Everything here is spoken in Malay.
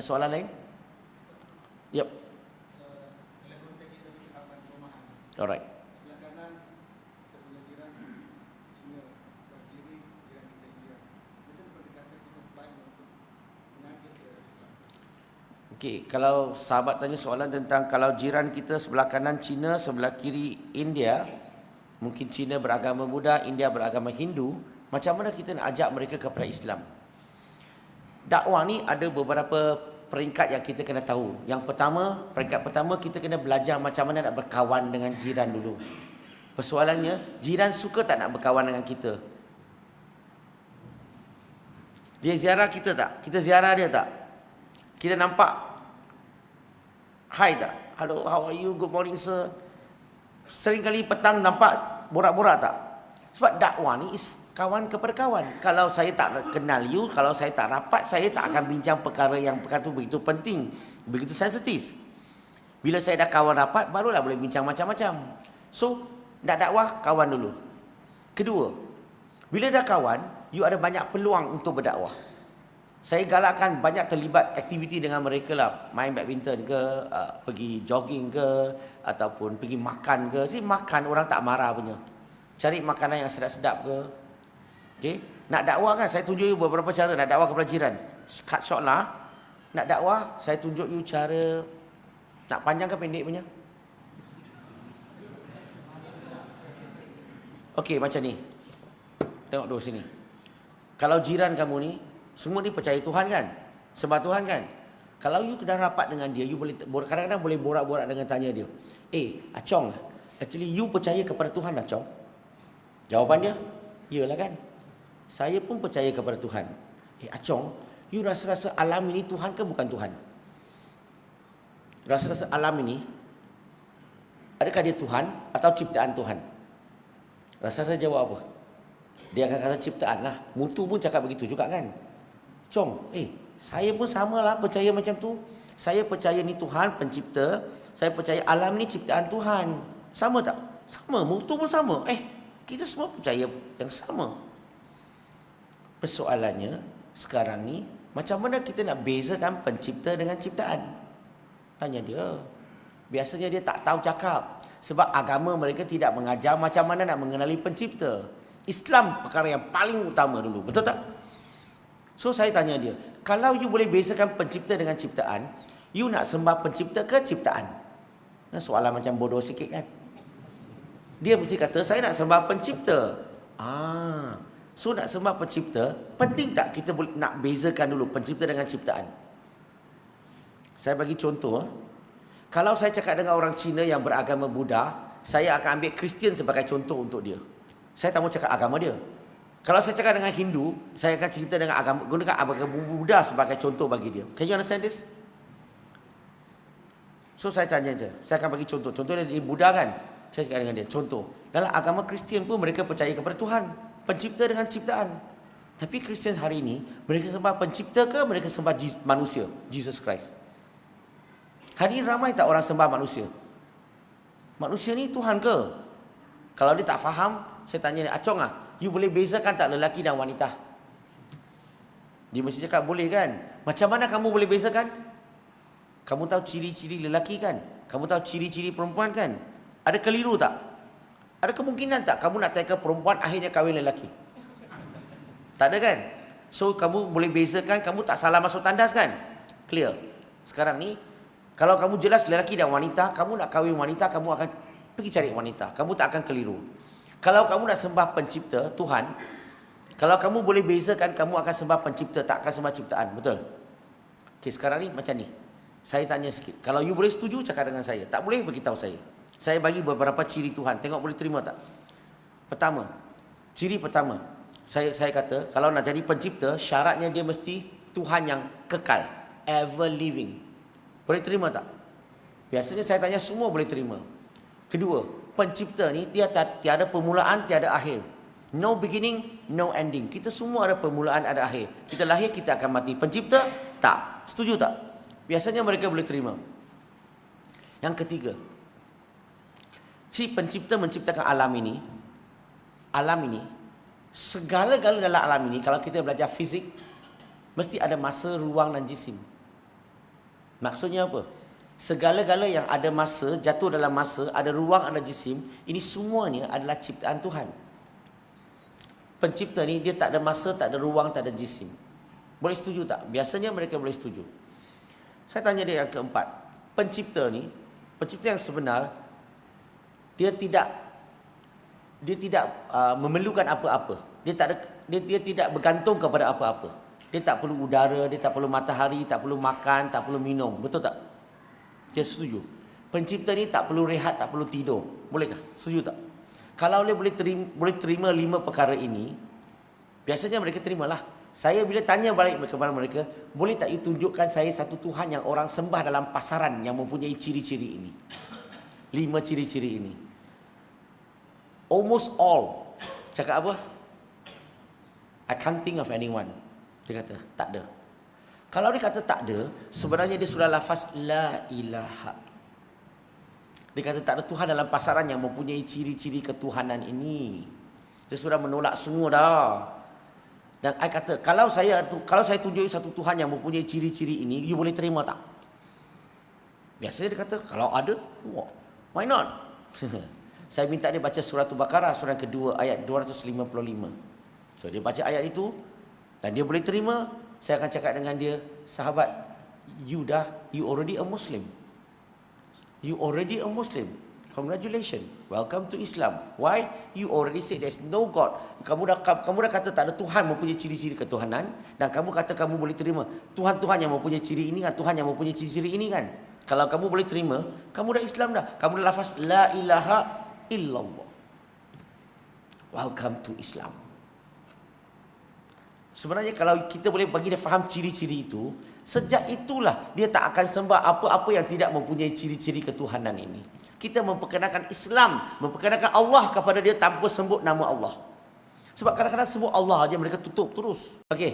soalan lain? Yep. Alright. Sebelah kanan kita punya jiran Cina, sebelah kiri jiran kita India. Macam pendekatan kita sebaiknya untuk mengajak ke Islam. Okey, kalau sahabat tanya soalan tentang kalau jiran kita sebelah kanan Cina, sebelah kiri India, mungkin Cina beragama Buddha, India beragama Hindu, macam mana kita nak ajak mereka kepada Islam? Dakwah ni ada beberapa peringkat yang kita kena tahu. Yang pertama, peringkat pertama kita kena belajar macam mana nak berkawan dengan jiran dulu. Persoalannya, jiran suka tak nak berkawan dengan kita? Dia ziarah kita tak? Kita ziarah dia tak? Kita nampak, hi tak? Hello, how are you? Good morning sir. Sering kali petang nampak borak-borak tak? Sebab dakwah ni is kawan kepada kawan. Kalau saya tak kenal you, kalau saya tak rapat, saya tak akan bincang perkara yang perkara tu begitu penting, begitu sensitif. Bila saya dah kawan rapat, barulah boleh bincang macam-macam. So, nak dakwah, kawan dulu. Kedua, bila dah kawan, you ada banyak peluang untuk berdakwah. Saya galakkan banyak terlibat aktiviti dengan mereka lah. Main badminton ke, pergi jogging ke, ataupun pergi makan ke. Makan orang tak marah punya. Cari makanan yang sedap-sedap ke. Okay. Nak dakwah kan, saya tunjuk you beberapa cara nak dakwah kepada jiran. Cut short lah. Nak dakwah, saya tunjuk you cara. Nak panjang ke pendek punya? Okey, macam ni. Tengok dulu sini. Kalau jiran kamu ni, semua ni percaya Tuhan kan? Sembah Tuhan kan? Kalau you dah rapat dengan dia, you boleh kadang-kadang boleh borak-borak dengan tanya dia. Acong, actually you percaya kepada Tuhan Acong? Jawapan dia, iyalah kan? Saya pun percaya kepada Tuhan. Acong, you rasa-rasa alam ini Tuhan ke bukan Tuhan? Rasa-rasa alam ini, adakah dia Tuhan atau ciptaan Tuhan? Rasa-rasa jawab apa? Dia akan kata ciptaan lah. Mutu pun cakap begitu juga kan? Cong, saya pun samalah percaya macam tu. Saya percaya ni Tuhan pencipta. Saya percaya alam ni ciptaan Tuhan. Sama tak? Sama, mutu pun sama. Kita semua percaya yang sama. Persoalannya sekarang ni, macam mana kita nak bezakan pencipta dengan ciptaan? Tanya dia. Biasanya dia tak tahu cakap. Sebab agama mereka tidak mengajar macam mana nak mengenali pencipta. Islam perkara yang paling utama dulu. Betul tak? So saya tanya dia, kalau you boleh bezakan pencipta dengan ciptaan, you nak sembah pencipta ke ciptaan? Soalan macam bodoh sikit kan? Dia mesti kata, saya nak sembah pencipta. So nak sembah pencipta, penting tak kita boleh nak bezakan dulu pencipta dengan ciptaan? Saya bagi contoh. Kalau saya cakap dengan orang Cina yang beragama Buddha, saya akan ambil Kristian sebagai contoh untuk dia. Saya tak mau cakap agama dia. Kalau saya cakap dengan Hindu, saya akan cerita dengan gunakan agama Buddha sebagai contoh bagi dia. Can you understand this? So saya tanya je, saya akan bagi contoh. Contohnya di Buddha kan, saya cakap dengan dia, contoh. Dalam agama Kristian pun mereka percaya kepada Tuhan, pencipta dengan ciptaan. Tapi Kristian hari ini, mereka sembah pencipta ke mereka sembah manusia, Jesus Christ? Hari ini ramai tak orang sembah manusia? Manusia ni Tuhan ke? Kalau dia tak faham, saya tanya dia, Acong you boleh bezakan tak lelaki dan wanita? Dia mesti cakap boleh kan? Macam mana kamu boleh bezakan? Kamu tahu ciri-ciri lelaki kan? Kamu tahu ciri-ciri perempuan kan? Ada keliru tak? Ada kemungkinan tak kamu nak teka perempuan akhirnya kahwin lelaki? Tak ada kan? So kamu boleh bezakan, kamu tak salah masuk tandas kan? Clear. Sekarang ni, kalau kamu jelas lelaki dan wanita, kamu nak kahwin wanita, kamu akan pergi cari wanita. Kamu tak akan keliru. Kalau kamu nak sembah pencipta, Tuhan, kalau kamu boleh bezakan, kamu akan sembah pencipta, tak akan sembah ciptaan. Betul? Okay, sekarang ni macam ni. Saya tanya sikit. Kalau you boleh setuju, cakap dengan saya. Tak boleh, beritahu saya. Saya bagi beberapa ciri Tuhan. Tengok boleh terima tak? Pertama, ciri pertama. Saya kata, kalau nak jadi pencipta, syaratnya dia mesti Tuhan yang kekal. Ever living. Boleh terima tak? Biasanya saya tanya semua boleh terima. Kedua, pencipta ni tiada permulaan, tiada akhir. No beginning, no ending. Kita semua ada permulaan, ada akhir. Kita lahir, kita akan mati. Pencipta? Tak. Setuju tak? Biasanya mereka boleh terima. Yang ketiga, si pencipta menciptakan alam ini. Alam ini, segala-gala dalam alam ini, kalau kita belajar fizik, mesti ada masa, ruang dan jisim. Maksudnya apa? Segala-gala yang ada masa, jatuh dalam masa, ada ruang, ada jisim, ini semuanya adalah ciptaan Tuhan. Pencipta ni dia tak ada masa, tak ada ruang, tak ada jisim. Boleh setuju tak? Biasanya mereka boleh setuju. Saya tanya dia yang keempat. Pencipta ni, pencipta yang sebenar, dia tidak memerlukan apa-apa. Dia tidak bergantung kepada apa-apa. Dia tak perlu udara, dia tak perlu matahari, tak perlu makan, tak perlu minum. Betul tak? Dia setuju. Pencipta ni tak perlu rehat, tak perlu tidur. Bolehkah? Setuju tak? Kalau dia boleh terima 5 perkara ini, biasanya mereka terimalah. Saya bila tanya balik kepada mereka, boleh tak tunjukkan saya satu Tuhan yang orang sembah dalam pasaran yang mempunyai ciri-ciri ini? 5 ciri-ciri ini. Almost all. Cakap apa? I can't think of anyone. Dia kata, tak ada. Kalau dia kata tak ada, sebenarnya dia sudah lafaz la ilaha. Dia kata tak ada Tuhan dalam pasaran yang mempunyai ciri-ciri ketuhanan ini. Dia sudah menolak semua dah. Dan I kata, kalau saya tunjuk satu Tuhan yang mempunyai ciri-ciri ini, you boleh terima tak? Biasanya dia kata, kalau ada, why not? Saya minta dia baca surah Al-Baqarah, surah kedua, ayat 255. So, dia baca ayat itu, dan dia boleh terima. Saya akan cakap dengan dia, sahabat, you already a Muslim. You already a Muslim. Congratulations. Welcome to Islam. Why? You already said there's no God. Kamu dah kata tak ada Tuhan mempunyai ciri-ciri ketuhanan, dan kamu kata kamu boleh terima Tuhan-Tuhan yang mempunyai ciri ini kan, Tuhan yang mempunyai ciri-ciri ini kan. Kalau kamu boleh terima, kamu dah Islam dah. Kamu dah lafaz la ilaha illallah. Welcome to Islam. Sebenarnya kalau kita boleh bagi dia faham ciri-ciri itu, sejak itulah dia tak akan sembah apa-apa yang tidak mempunyai ciri-ciri ketuhanan ini. Kita memperkenalkan Islam, memperkenalkan Allah kepada dia tanpa sebut nama Allah. Sebab kadang-kadang sebut Allah aja mereka tutup terus. Okey.